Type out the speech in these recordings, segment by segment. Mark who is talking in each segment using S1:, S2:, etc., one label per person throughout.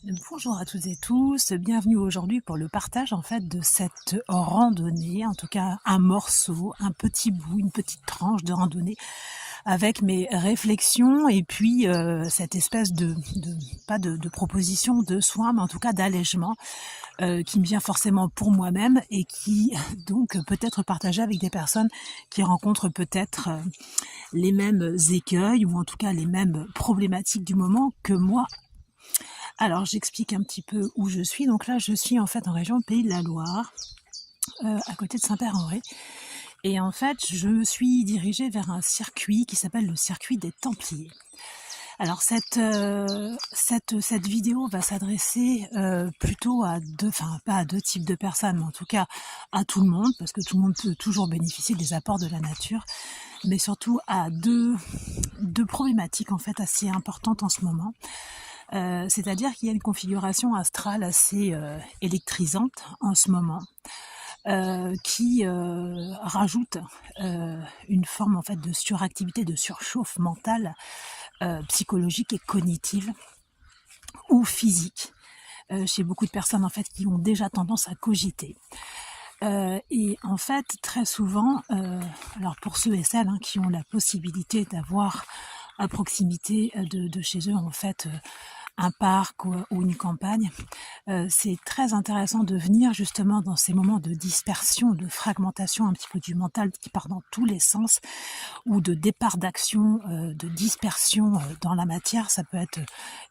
S1: Bonjour à toutes et tous, bienvenue aujourd'hui pour le partage en fait de cette randonnée, en tout cas un morceau, un petit bout, une petite tranche de randonnée avec mes réflexions et puis cette espèce de pas de proposition de soins, mais en tout cas d'allègement qui me vient forcément pour moi-même et qui donc peut être partagée avec des personnes qui rencontrent peut-être les mêmes écueils ou en tout cas les mêmes problématiques du moment que moi. Alors j'explique un petit peu où je suis. Donc là je suis en fait en région Pays de la Loire, à côté de Saint-Père-en-Retz. Et en fait je me suis dirigée vers un circuit qui s'appelle le circuit des Templiers. Alors cette vidéo va s'adresser plutôt à deux, enfin pas à deux types de personnes, mais en tout cas à tout le monde, parce que tout le monde peut toujours bénéficier des apports de la nature, mais surtout à deux problématiques en fait assez importantes en ce moment. C'est-à-dire qu'il y a une configuration astrale assez électrisante en ce moment, qui rajoute une forme en fait de suractivité, de surchauffe mentale, psychologique et cognitive ou physique chez beaucoup de personnes en fait qui ont déjà tendance à cogiter. Et en fait très souvent, alors pour ceux et celles qui ont la possibilité d'avoir à proximité de chez eux en fait un parc ou une campagne, c'est très intéressant de venir justement dans ces moments de dispersion, de fragmentation un petit peu du mental qui part dans tous les sens, ou de départ d'action, de dispersion dans la matière. Ça peut être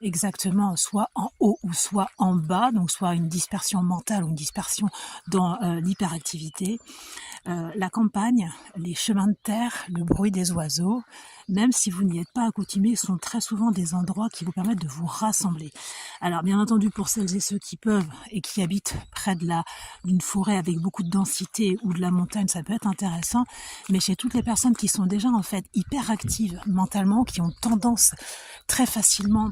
S1: exactement soit en haut ou soit en bas, donc soit une dispersion mentale ou une dispersion dans l'hyperactivité. La campagne, les chemins de terre, le bruit des oiseaux, même si vous n'y êtes pas accoutumés, sont très souvent des endroits qui vous permettent de vous rassembler. Alors bien entendu, pour celles et ceux qui peuvent et qui habitent près d'une forêt avec beaucoup de densité ou de la montagne, ça peut être intéressant, mais chez toutes les personnes qui sont déjà en fait hyper actives mentalement, qui ont tendance très facilement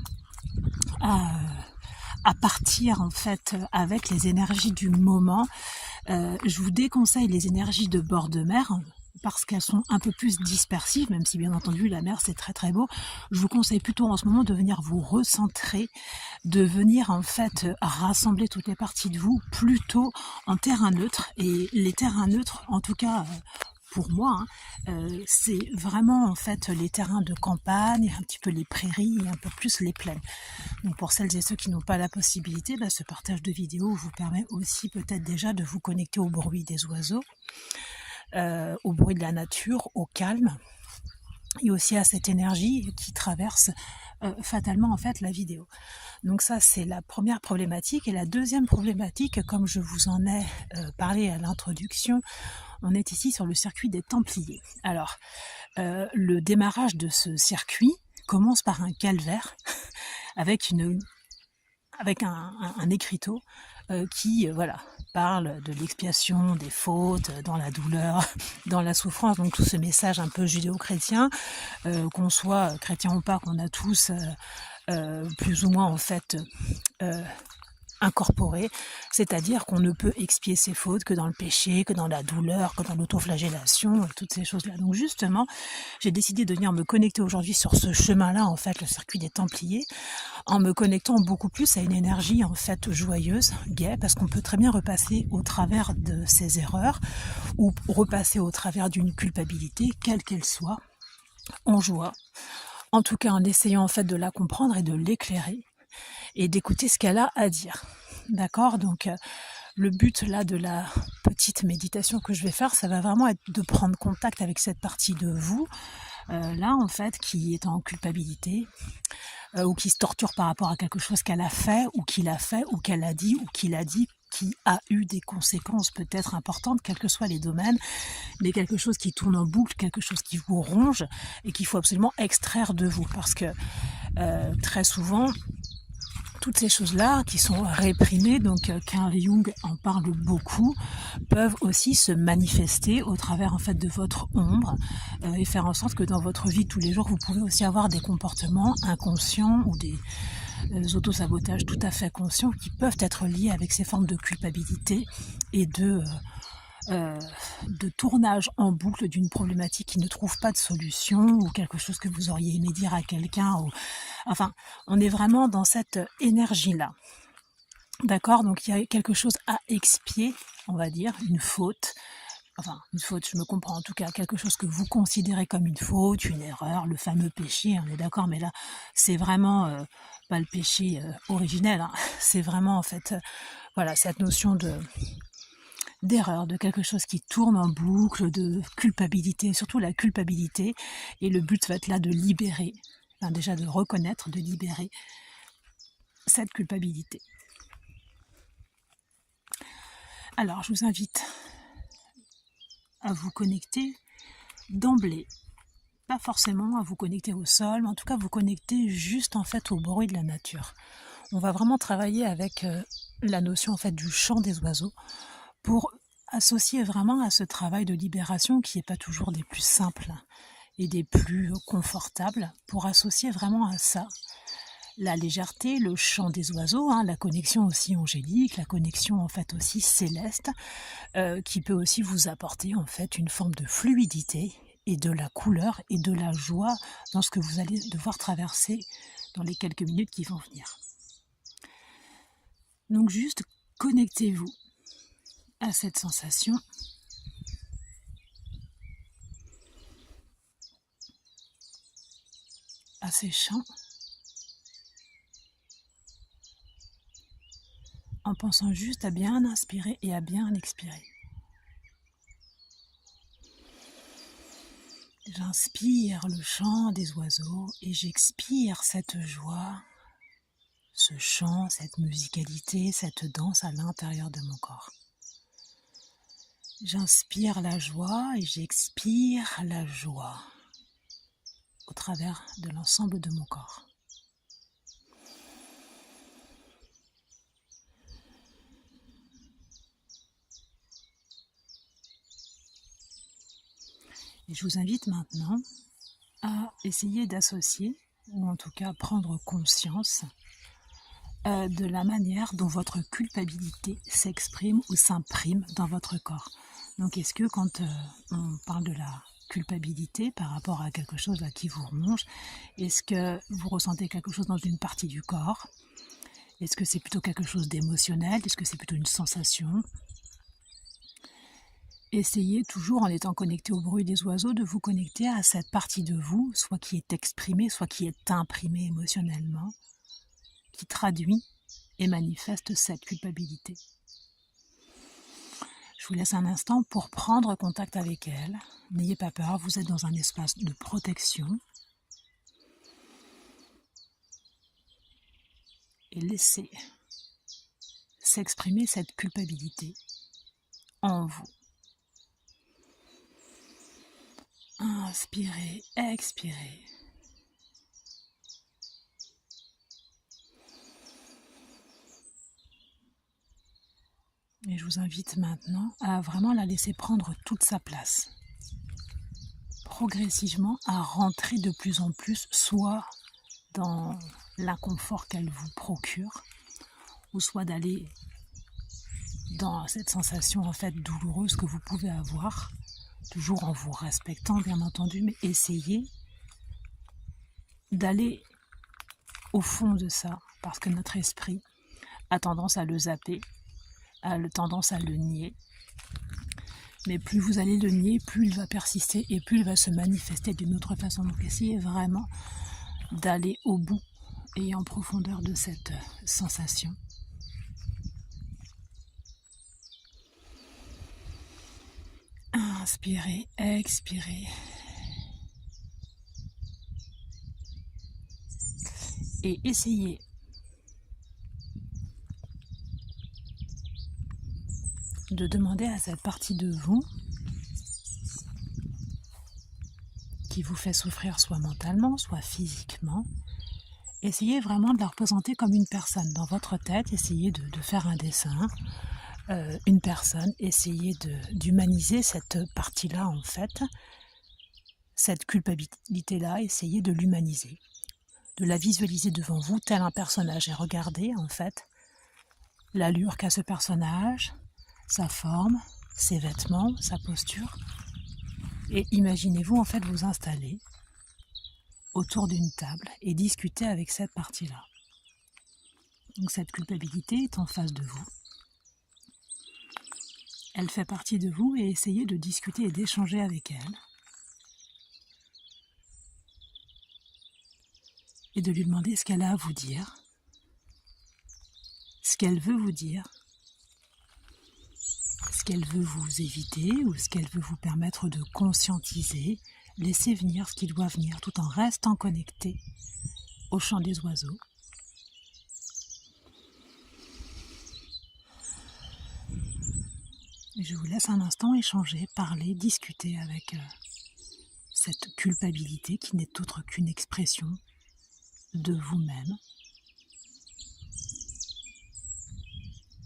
S1: à partir en fait avec les énergies du moment, je vous déconseille les énergies de bord de mer parce qu'elles sont un peu plus dispersives, même si bien entendu la mer c'est très très beau. Je vous conseille plutôt en ce moment de venir vous recentrer, de venir en fait rassembler toutes les parties de vous plutôt en terrain neutre. Et les terrains neutres, en tout cas pour moi, c'est vraiment en fait les terrains de campagne, un petit peu les prairies et un peu plus les plaines. Donc pour celles et ceux qui n'ont pas la possibilité, ce partage de vidéos vous permet aussi peut-être déjà de vous connecter au bruit des oiseaux, au bruit de la nature, au calme, et aussi à cette énergie qui traverse fatalement en fait la vidéo. Donc ça c'est la première problématique. Et la deuxième problématique, comme je vous en ai parlé à l'introduction, on est ici sur le circuit des Templiers. Alors le démarrage de ce circuit commence par un calvaire avec un écriteau qui parle de l'expiation des fautes, dans la douleur, dans la souffrance. Donc tout ce message un peu judéo-chrétien, qu'on soit chrétien ou pas, qu'on a tous plus ou moins en fait incorporé, c'est-à-dire qu'on ne peut expier ses fautes que dans le péché, que dans la douleur, que dans l'autoflagellation, toutes ces choses-là. Donc justement, j'ai décidé de venir me connecter aujourd'hui sur ce chemin-là, en fait, le circuit des Templiers, en me connectant beaucoup plus à une énergie en fait joyeuse, gaie, parce qu'on peut très bien repasser au travers de ses erreurs ou repasser au travers d'une culpabilité, quelle qu'elle soit, en joie, en tout cas en essayant en fait de la comprendre et de l'éclairer et d'écouter ce qu'elle a à dire. D'accord? Donc le but là de la petite méditation que je vais faire, ça va vraiment être de prendre contact avec cette partie de vous là en fait qui est en culpabilité, ou qui se torture par rapport à quelque chose qu'elle a fait ou qu'il a fait ou qu'elle a dit ou qu'il a dit, qui a eu des conséquences peut-être importantes, quels que soient les domaines, mais quelque chose qui tourne en boucle, quelque chose qui vous ronge et qu'il faut absolument extraire de vous, parce que très souvent toutes ces choses-là qui sont réprimées, donc Carl Jung en parle beaucoup, peuvent aussi se manifester au travers en fait de votre ombre et faire en sorte que dans votre vie de tous les jours, vous pouvez aussi avoir des comportements inconscients ou des autosabotages tout à fait conscients qui peuvent être liés avec ces formes de culpabilité et de de tournage en boucle d'une problématique qui ne trouve pas de solution, ou quelque chose que vous auriez aimé dire à quelqu'un, ou enfin, on est vraiment dans cette énergie-là. D'accord? Donc il y a quelque chose à expier, on va dire, une faute. Enfin, une faute, je me comprends, en tout cas, quelque chose que vous considérez comme une faute, une erreur, le fameux péché, on est d'accord, mais là, c'est vraiment pas le péché originel, hein. C'est vraiment, en fait, voilà, cette notion d'erreur, de quelque chose qui tourne en boucle, de culpabilité, surtout la culpabilité, et le but va être là de libérer, enfin, déjà de reconnaître, de libérer cette culpabilité. Alors, je vous invite à vous connecter d'emblée, pas forcément à vous connecter au sol, mais en tout cas vous connecter juste en fait au bruit de la nature. On va vraiment travailler avec la notion en fait du chant des oiseaux pour associer vraiment à ce travail de libération qui n'est pas toujours des plus simples et des plus confortables, pour associer vraiment à ça la légèreté, le chant des oiseaux, hein, la connexion aussi angélique, la connexion en fait aussi céleste, qui peut aussi vous apporter en fait une forme de fluidité et de la couleur et de la joie dans ce que vous allez devoir traverser dans les quelques minutes qui vont venir. Donc juste connectez-vous à cette sensation. À ces chants. En pensant juste à bien inspirer et à bien expirer. J'inspire le chant des oiseaux et j'expire cette joie, ce chant, cette musicalité, cette danse à l'intérieur de mon corps. J'inspire la joie et j'expire la joie au travers de l'ensemble de mon corps. Et je vous invite maintenant à essayer d'associer, ou en tout cas prendre conscience de la manière dont votre culpabilité s'exprime ou s'imprime dans votre corps. Donc est-ce que quand on parle de la culpabilité par rapport à quelque chose là qui vous ronge, est-ce que vous ressentez quelque chose dans une partie du corps? Est-ce que c'est plutôt quelque chose d'émotionnel? Est-ce que c'est plutôt une sensation? Essayez toujours, en étant connecté au bruit des oiseaux, de vous connecter à cette partie de vous, soit qui est exprimée, soit qui est imprimée émotionnellement, qui traduit et manifeste cette culpabilité. Je vous laisse un instant pour prendre contact avec elle. N'ayez pas peur, vous êtes dans un espace de protection. Et laissez s'exprimer cette culpabilité en vous. Inspirez, expirez. Et je vous invite maintenant à vraiment la laisser prendre toute sa place. Progressivement à rentrer de plus en plus, soit dans l'inconfort qu'elle vous procure, ou soit d'aller dans cette sensation en fait douloureuse que vous pouvez avoir, toujours en vous respectant bien entendu, mais essayez d'aller au fond de ça, parce que notre esprit a tendance à le zapper, a tendance à le nier. Mais plus vous allez le nier, plus il va persister et plus il va se manifester d'une autre façon. Donc essayez vraiment d'aller au bout et en profondeur de cette sensation. Inspirez, expirez. Et essayez de demander à cette partie de vous qui vous fait souffrir soit mentalement, soit physiquement, essayez vraiment de la représenter comme une personne dans votre tête. Essayez de faire un dessin, une personne, essayez d'humaniser cette partie-là en fait, cette culpabilité-là, essayez de l'humaniser, de la visualiser devant vous tel un personnage et regardez en fait l'allure qu'a ce personnage, sa forme, ses vêtements, sa posture. Et imaginez-vous en fait vous installer autour d'une table et discuter avec cette partie-là. Donc cette culpabilité est en face de vous. Elle fait partie de vous et essayez de discuter et d'échanger avec elle. Et de lui demander ce qu'elle a à vous dire, ce qu'elle veut vous dire, ce qu'elle veut vous éviter ou ce qu'elle veut vous permettre de conscientiser. Laissez venir ce qui doit venir tout en restant connecté au chant des oiseaux. Et je vous laisse un instant échanger, parler, discuter avec cette culpabilité qui n'est autre qu'une expression de vous-même.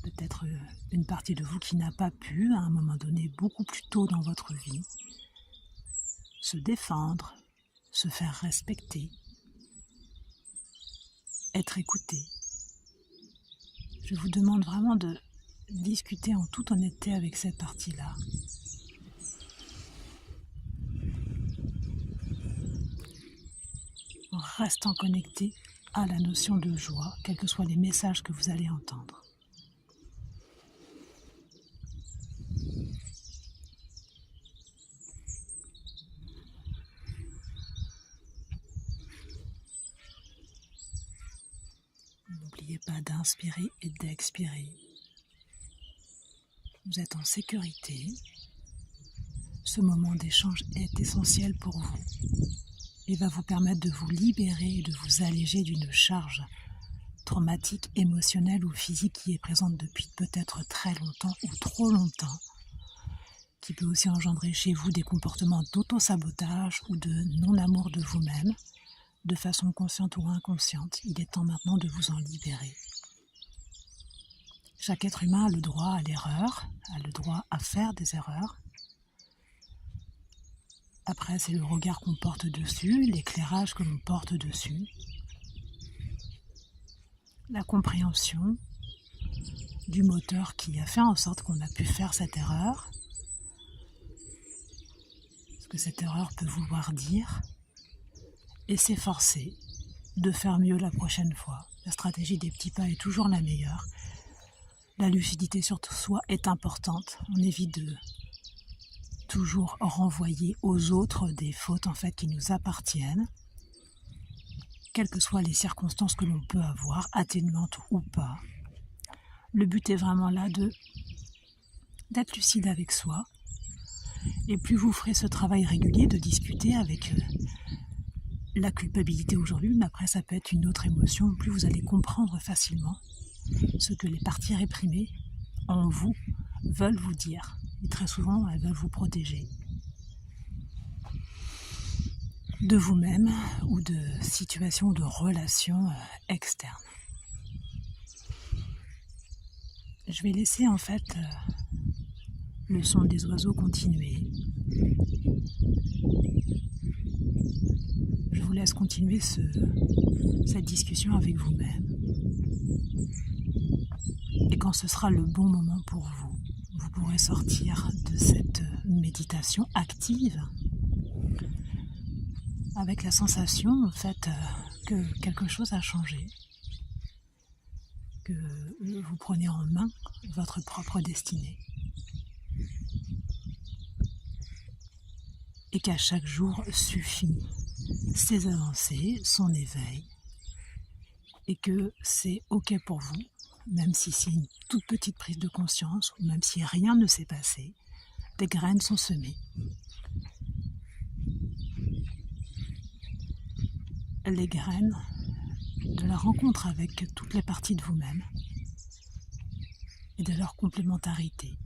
S1: Peut-être une partie de vous qui n'a pas pu, à un moment donné, beaucoup plus tôt dans votre vie, se défendre, se faire respecter, être écouté. Je vous demande vraiment de discuter en toute honnêteté avec cette partie-là. En restant connecté à la notion de joie, quels que soient les messages que vous allez entendre. N'oubliez pas d'inspirer et d'expirer. Vous êtes en sécurité. Ce moment d'échange est essentiel pour vous et va vous permettre de vous libérer et de vous alléger d'une charge traumatique, émotionnelle ou physique qui est présente depuis peut-être très longtemps ou trop longtemps, qui peut aussi engendrer chez vous des comportements d'auto-sabotage ou de non-amour de vous-même, de façon consciente ou inconsciente. Il est temps maintenant de vous en libérer. Chaque être humain a le droit à l'erreur, a le droit à faire des erreurs. Après, c'est le regard qu'on porte dessus, l'éclairage que l'on porte dessus, la compréhension du moteur qui a fait en sorte qu'on a pu faire cette erreur. Ce que cette erreur peut vouloir dire, et s'efforcer de faire mieux la prochaine fois. La stratégie des petits pas est toujours la meilleure. La lucidité sur soi est importante. On évite de toujours renvoyer aux autres des fautes en fait qui nous appartiennent, quelles que soient les circonstances que l'on peut avoir, atténuantes ou pas. Le but est vraiment là d'être lucide avec soi. Et plus vous ferez ce travail régulier de discuter avec la culpabilité aujourd'hui, mais après ça peut être une autre émotion, plus vous allez comprendre facilement ce que les parties réprimées en vous veulent vous dire. Et très souvent, elles veulent vous protéger de vous-même ou de situations ou de relations externes. Je vais laisser en fait le son des oiseaux continuer. Je vous laisse continuer cette discussion avec vous-même. Et quand ce sera le bon moment pour vous, vous pourrez sortir de cette méditation active avec la sensation en fait que quelque chose a changé, que vous prenez en main votre propre destinée et qu'à chaque jour suffit ses avancées, son éveil et que c'est ok pour vous, même si c'est une toute petite prise de conscience ou même si rien ne s'est passé, des graines sont semées. Les graines de la rencontre avec toutes les parties de vous-même et de leur complémentarité.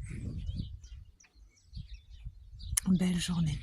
S1: Belle journée.